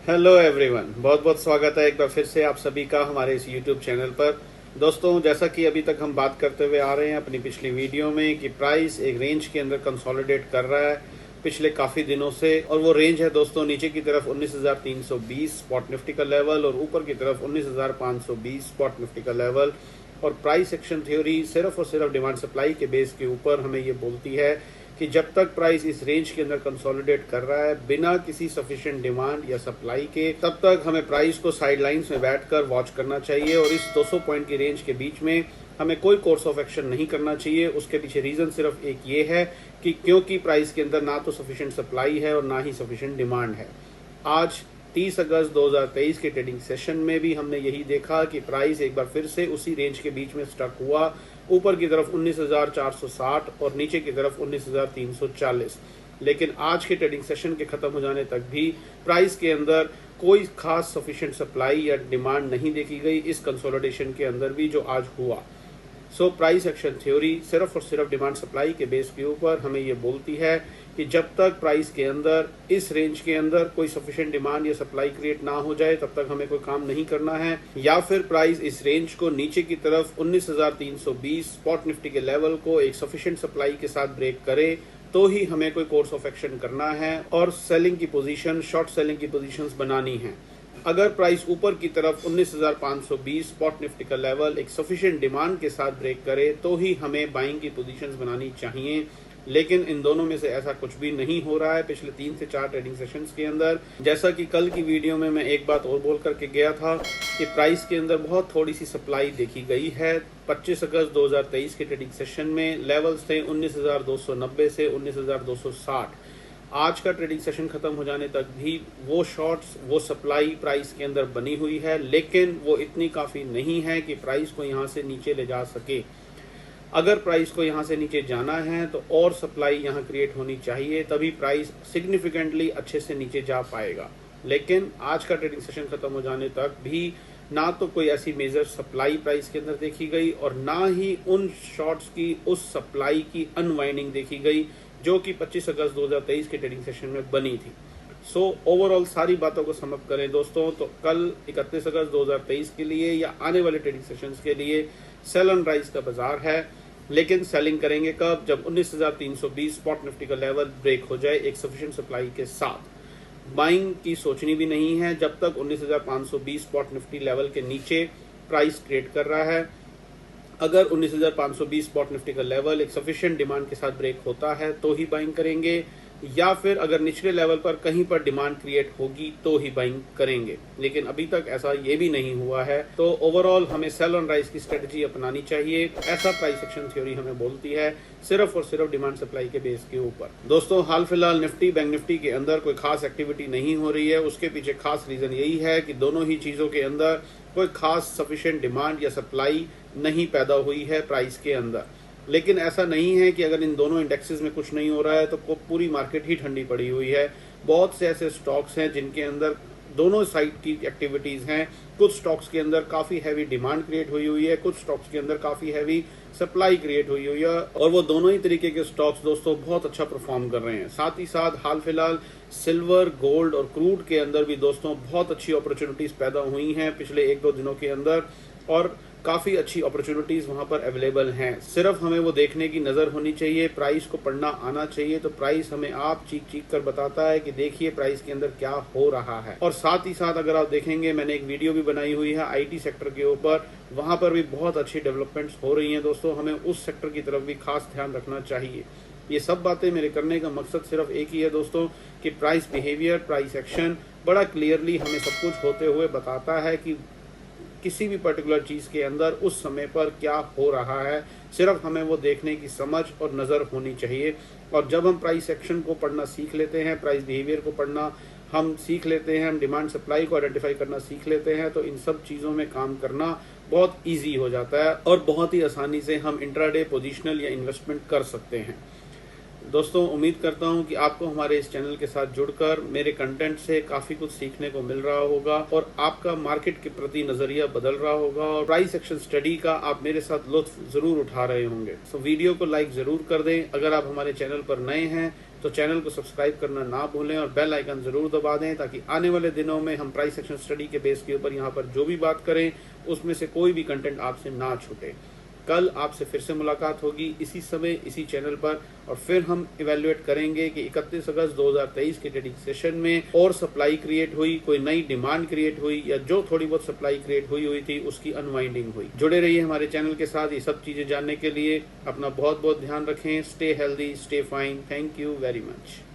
Hello everyone, बहुत बहुत स्वागत है एक बार फिर से आप सभी का हमारे इस यूट्यूब चैनल पर। दोस्तों, जैसा कि अभी तक हम बात करते हुए आ रहे हैं अपनी पिछली वीडियो में कि प्राइस एक रेंज के अंदर कंसोलिडेट कर रहा है पिछले काफ़ी दिनों से। और वो रेंज है दोस्तों, नीचे की तरफ 19,320 स्पॉट निफ्टी का लेवल और ऊपर की तरफ 19,520 स्पॉट निफ्टी का लेवल। और प्राइस एक्शन थ्योरी सिर्फ और सिर्फ डिमांड सप्लाई के बेस के ऊपर हमें ये बोलती है कि जब तक प्राइस इस रेंज के अंदर कंसोलिडेट कर रहा है बिना किसी सफिशिएंट डिमांड या सप्लाई के, तब तक हमें प्राइस को साइडलाइंस में बैठकर वॉच करना चाहिए। और इस 200 पॉइंट की रेंज के बीच में हमें कोई कोर्स ऑफ एक्शन नहीं करना चाहिए। उसके पीछे रीजन सिर्फ एक ये है कि क्योंकि प्राइस के अंदर ना तो सफिशिएंट सप्लाई है और ना ही सफिशिएंट डिमांड है। आज 30 अगस्त 2023 के ट्रेडिंग सेशन में भी हमने यही देखा कि प्राइस एक बार फिर से उसी रेंज के बीच में स्टक हुआ, ऊपर की तरफ 19,460 और नीचे की तरफ 19,340। लेकिन आज के ट्रेडिंग सेशन के खत्म हो जाने तक भी प्राइस के अंदर कोई खास सफिशिएंट सप्लाई या डिमांड नहीं देखी गई इस कंसोलिडेशन के अंदर भी जो आज हुआ। सो प्राइस एक्शन थ्योरी सिर्फ और सिर्फ डिमांड सप्लाई के बेस के ऊपर हमें ये बोलती है कि जब तक प्राइस के अंदर इस रेंज के अंदर कोई सफिशिएंट डिमांड या सप्लाई क्रिएट ना हो जाए तब तक हमें कोई काम नहीं करना है। या फिर प्राइस इस रेंज को नीचे की तरफ 19,320 स्पॉट निफ्टी के लेवल को एक सफिशिएंट सप्लाई के साथ ब्रेक करे तो ही हमें कोई कोर्स ऑफ एक्शन करना है और सेलिंग की पोजीशन, शॉर्ट सेलिंग की पोजीशंस बनानी है। अगर प्राइस ऊपर की तरफ 19,520 स्पॉट निफ्टी का लेवल एक सफिशिएंट डिमांड के साथ ब्रेक करे तो ही हमें बाइंग की पोजीशंस बनानी चाहिए। लेकिन इन दोनों में से ऐसा कुछ भी नहीं हो रहा है पिछले 3 से 4 ट्रेडिंग सेशंस के अंदर। जैसा कि कल की वीडियो में मैं एक बात और बोल करके गया था कि प्राइस के अंदर बहुत थोड़ी सी सप्लाई देखी गई है। 25 अगस्त 2023 के ट्रेडिंग सेशन में लेवल्स थे 19,290 से 19,260। आज का ट्रेडिंग सेशन खत्म हो जाने तक भी वो शॉर्ट्स, वो सप्लाई प्राइस के अंदर बनी हुई है, लेकिन वो इतनी काफ़ी नहीं है कि प्राइस को यहाँ से नीचे ले जा सके। अगर प्राइस को यहाँ से नीचे जाना है तो और सप्लाई यहाँ क्रिएट होनी चाहिए, तभी प्राइस सिग्निफिकेंटली अच्छे से नीचे जा पाएगा। लेकिन आज का ट्रेडिंग सेशन खत्म हो जाने तक भी ना तो कोई ऐसी मेजर सप्लाई प्राइस के अंदर देखी गई और ना ही उन शॉर्ट्स की उस सप्लाई की अनवाइंडिंग देखी गई जो कि 25 अगस्त 2023 के ट्रेडिंग सेशन में बनी थी। सो ओवरऑल सारी बातों को समअप करें दोस्तों तो कल 31 अगस्त 2023 के लिए या आने वाले ट्रेडिंग सेशंस के लिए सेल एंड राइज का बाजार है। लेकिन सेलिंग करेंगे कब? जब 19,320 स्पॉट निफ्टी का लेवल ब्रेक हो जाए एक सफिशिएंट सप्लाई के साथ। बाइंग की सोचनी भी नहीं है जब तक 19,520 स्पॉट निफ्टी लेवल के नीचे प्राइस क्रिएट कर रहा है। अगर 19,520 स्पॉट निफ्टी का लेवल एक सफिशिएंट डिमांड के साथ ब्रेक होता है तो ही बाइंग करेंगे, या फिर अगर निचले लेवल पर कहीं पर डिमांड क्रिएट होगी तो ही बाइंग करेंगे। लेकिन अभी तक ऐसा ये भी नहीं हुआ है। तो ओवरऑल हमें सेल ऑन राइज की स्ट्रेटजी अपनानी चाहिए, ऐसा प्राइस एक्शन थ्योरी हमें बोलती है, सिर्फ और सिर्फ डिमांड सप्लाई के बेस के ऊपर। दोस्तों, हाल फिलहाल निफ्टी, बैंक निफ्टी के अंदर कोई खास एक्टिविटी नहीं हो रही है। उसके पीछे खास रीजन यही है कि दोनों ही चीजों के अंदर कोई खास सफिशिएंट डिमांड या सप्लाई नहीं पैदा हुई है प्राइस के अंदर। लेकिन ऐसा नहीं है कि अगर इन दोनों इंडेक्सेस में कुछ नहीं हो रहा है तो पूरी मार्केट ही ठंडी पड़ी हुई है। बहुत से ऐसे स्टॉक्स हैं जिनके अंदर दोनों साइड की एक्टिविटीज हैं। कुछ स्टॉक्स के अंदर काफी हैवी डिमांड क्रिएट हुई है, कुछ स्टॉक्स के अंदर काफी हैवी सप्लाई क्रिएट हुई है, और वो दोनों ही तरीके के स्टॉक्स दोस्तों बहुत अच्छा परफॉर्म कर रहे हैं। साथ ही साथ हाल फिलहाल सिल्वर, गोल्ड और क्रूड के अंदर भी दोस्तों बहुत अच्छी अपॉर्चुनिटीज पैदा हुई हैं पिछले 1-2 दिनों के अंदर, और काफी अच्छी अपॉर्चुनिटीज वहां पर अवेलेबल हैं। सिर्फ हमें वो देखने की नजर होनी चाहिए, प्राइस को पढ़ना आना चाहिए। तो प्राइस हमें आप चीख चीख कर बताता है कि देखिए प्राइस के अंदर क्या हो रहा है। और साथ ही साथ अगर आप देखेंगे, मैंने एक वीडियो भी बनाई हुई है आईटी सेक्टर के ऊपर, वहां पर भी बहुत अच्छी डेवलपमेंट्स हो रही हैं दोस्तों। हमें उस सेक्टर की तरफ भी खास ध्यान रखना चाहिए। ये सब बातें मेरे करने का मकसद सिर्फ एक ही है दोस्तों कि प्राइस बिहेवियर, प्राइस एक्शन बड़ा क्लियरली हमें सब कुछ होते हुए बताता है कि किसी भी पर्टिकुलर चीज के अंदर उस समय पर क्या हो रहा है। सिर्फ हमें वो देखने की समझ और नजर होनी चाहिए। और जब हम प्राइस एक्शन को पढ़ना सीख लेते हैं, प्राइस बिहेवियर को पढ़ना हम सीख लेते हैं, हम डिमांड सप्लाई को आइडेंटिफाई करना सीख लेते हैं, तो इन सब चीजों में काम करना बहुत ईजी हो जाता है और बहुत ही आसानी से हम इंट्राडे, पोजिशनल या इन्वेस्टमेंट कर सकते हैं। दोस्तों, उम्मीद करता हूं कि आपको हमारे इस चैनल के साथ जुड़कर मेरे कंटेंट से काफी कुछ सीखने को मिल रहा होगा और आपका मार्केट के प्रति नजरिया बदल रहा होगा और प्राइस एक्शन स्टडी का आप मेरे साथ लुत्फ जरूर उठा रहे होंगे। वीडियो को लाइक जरूर कर दें। अगर आप हमारे चैनल पर नए हैं, तो चैनल को सब्सक्राइब करना ना भूलें और बेल आइकन जरूर दबा दें, ताकि आने वाले दिनों में हम प्राइस एक्शन स्टडी के बेस के ऊपर यहाँ पर जो भी बात करें उसमें से कोई भी कंटेंट आपसे ना छूटे। कल आपसे फिर से मुलाकात होगी इसी समय इसी चैनल पर, और फिर हम इवेल्युएट करेंगे कि 31 अगस्त 2023 के ट्रेडिंग सेशन में और सप्लाई क्रिएट हुई, कोई नई डिमांड क्रिएट हुई, या जो थोड़ी बहुत सप्लाई क्रिएट हुई थी उसकी अनवाइंडिंग हुई। जुड़े रहिए हमारे चैनल के साथ ये सब चीजें जानने के लिए। अपना बहुत बहुत ध्यान रखें। Stay healthy, stay fine. Thank you very much.